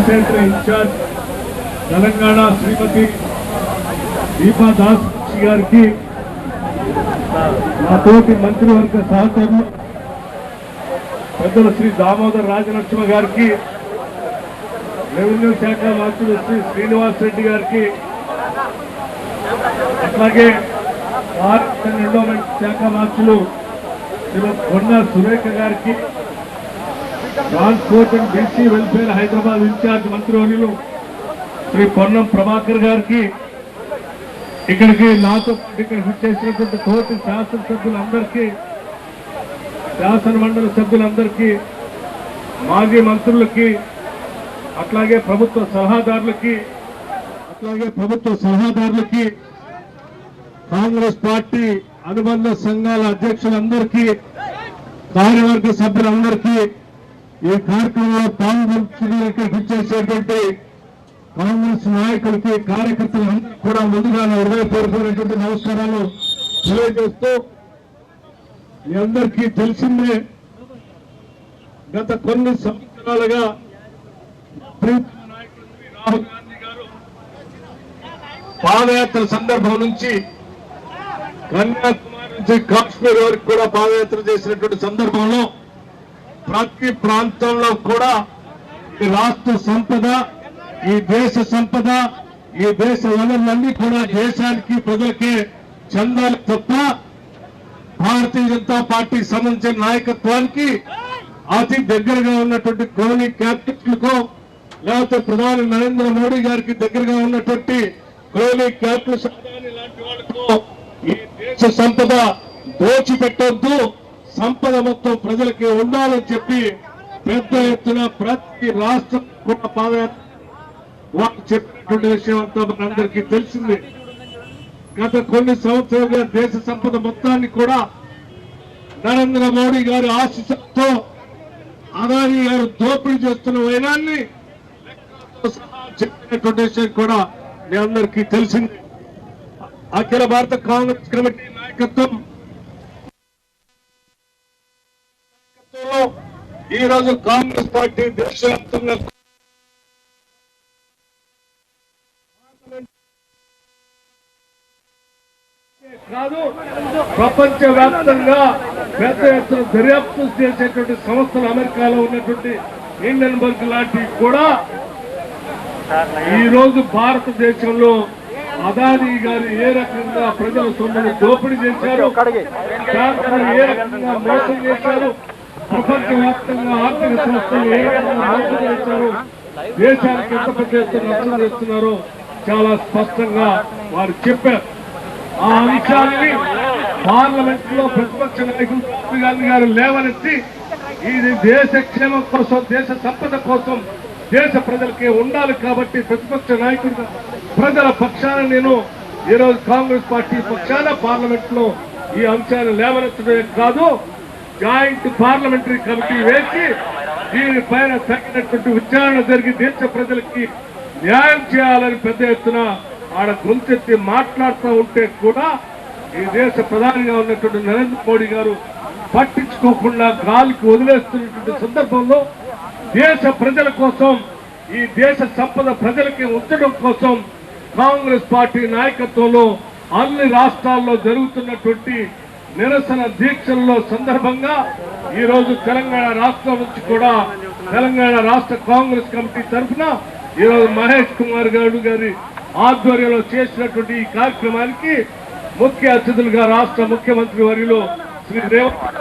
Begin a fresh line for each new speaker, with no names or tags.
Coordinator incharge Telangana శ్రీమతి దీపా దాస్ గారికి, నా తోటి మంత్రివర్గ సహచరులు పెద్దలు శ్రీ దామోదర్ రాజలక్ష్మ గారికి, రెవెన్యూ శాఖ మంత్రులు శ్రీ శ్రీనివాస్ రెడ్డి గారికి, అట్లాగే భారత ఎండోమెంట్ శాఖ మంత్రులు శ్రీమతి కొండా సురేఖ గారికి, transport and BC welfare Hyderabad in charge మంత్రివర్యులు శ్రీ పొన్నం ప్రభాకర్ గారికి, ఇక్కడికి నాతో పాటు ఇక్కడికి వచ్చేసినటువంటి తోటి శాసనసభ్యులందరికీ, శాసన మండలి సభ్యులందరికీ, మాజీ మంత్రులకి, అట్లాగే ప్రభుత్వ సలహాదారులకి, కాంగ్రెస్ పార్టీ అనుబంధ సంఘాల అధ్యక్షులందరికీ, కార్యవర్గ సభ్యులందరికీ, ఈ కార్యక్రమంలో పాల్గొనడానికి ఇచ్చేసేటువంటి కాంగ్రెస్ నాయకులకి, కార్యకర్తలందరికీ కూడా ముందుగా హృదయపూర్వకమైనటువంటి నమస్కారాలు తెలియజేస్తూ, మీ అందరికీ తెలిసిందే గత కొన్ని సంవత్సరాలుగా రాహుల్ గాంధీ గారు పాదయాత్ర సందర్భం నుంచి కన్యాకుమారి నుంచి కాశ్మీర్ వరకు కూడా పాదయాత్ర చేసినటువంటి సందర్భంలో ప్రతి ప్రాంతంలో కూడా ఈ రాష్ట్ర సంపద, ఈ దేశ సంపద, ఈ దేశ వనరులన్నీ కూడా దేశానికి, ప్రజలకే చెందాలి తప్ప భారతీయ జనతా పార్టీకి సంబంధించిన నాయకత్వానికి అతి దగ్గరగా ఉన్నటువంటి క్రోనీ క్యాపిటల్కో, లేకపోతే ప్రధాని నరేంద్ర మోడీ గారికి దగ్గరగా ఉన్నటువంటి క్రోనీ క్యాపిటల్స్ లాంటి వాళ్ళకో ఈ దేశ సంపద దోచిపెట్టొద్దు, సంపద మొత్తం ప్రజలకి ఉండాలని చెప్పి పెద్ద ఎత్తున ప్రతి రాష్ట్రం కూడా పాదయాత్ర వాళ్ళు చెప్పినటువంటి విషయం అంతా మనందరికీ తెలిసింది. గత కొన్ని సంవత్సరాలుగా దేశ సంపద మొత్తాన్ని కూడా నరేంద్ర మోడీ గారి ఆశీస్సులతో అదానీ గారు దోపిడీ చేస్తున్న వైనాన్ని సహా చెప్పినటువంటి విషయం కూడా మీ అందరికీ తెలిసింది. అఖిల భారత కాంగ్రెస్ కమిటీ నాయకత్వం ఈ రోజు కాంగ్రెస్ పార్టీ దేశవ్యాప్తంగా కాదు, ప్రపంచ వ్యాప్తంగా పెద్ద ఎత్తున దర్యాప్తు చేసేటువంటి సంస్థలు అమెరికాలో ఉన్నటువంటి హిండెన్బర్గ్ లాంటివి కూడా ఈ రోజు భారతదేశంలో అదానీ గారు ఏ రకంగా ప్రజల సొమ్మును దోపిడీ చేశారు, ఏ రకంగా మోసం చేశారు, ప్రపంచ వ్యాప్తంగా ఆర్థిక సంస్థలు ఏ రకంగా మోసం చేశారు, దేశానికి ఎంత పెద్ద ఎత్తున నష్టం చేస్తున్నారో చాలా స్పష్టంగా వారు చెప్పారు. ఆ అంశాన్ని పార్లమెంట్ లో ప్రతిపక్ష నాయకులు రాహుల్ గాంధీ గారు లేవనెత్తి ఇది దేశ క్షేమం కోసం, దేశ సంపద కోసం, దేశ ప్రజలకే ఉండాలి కాబట్టి ప్రతిపక్ష నాయకుడిగా ప్రజల పక్షాన నేను ఈరోజు కాంగ్రెస్ పార్టీ పక్షాన పార్లమెంట్ లో ఈ అంశాన్ని లేవనెత్తడమే కాదు, జాయింట్ పార్లమెంటరీ కమిటీ వేసి దీనిపైన తగినటువంటి విచారణ జరిగి దేశ ప్రజలకి న్యాయం చేయాలని పెద్ద ఎత్తున ఆడ గొంతెత్తి మాట్లాడుతూ ఉంటే కూడా ఈ దేశ ప్రధానిగా ఉన్నటువంటి నరేంద్ర మోడీ గారు పట్టించుకోకుండా గాలికి వదిలేస్తున్నటువంటి సందర్భంలో దేశ ప్రజల కోసం, ఈ దేశ సంపద ప్రజలకి ఉంచడం కోసం కాంగ్రెస్ పార్టీ నాయకత్వంలో అన్ని రాష్ట్రాల్లో జరుగుతున్నటువంటి నిరసన దీక్షల్లో సందర్భంగా ఈ రోజు తెలంగాణ రాష్ట్రం నుంచి కూడా తెలంగాణ రాష్ట్ర కాంగ్రెస్ కమిటీ తరఫున ఈరోజు మహేష్ కుమార్ గౌడ్ గారి ఆధ్వర్యంలో చేసినటువంటి ఈ కార్యక్రమానికి ముఖ్య అతిథులుగా రాష్ట్ర ముఖ్యమంత్రి వర్యులు శ్రీ రేవంత్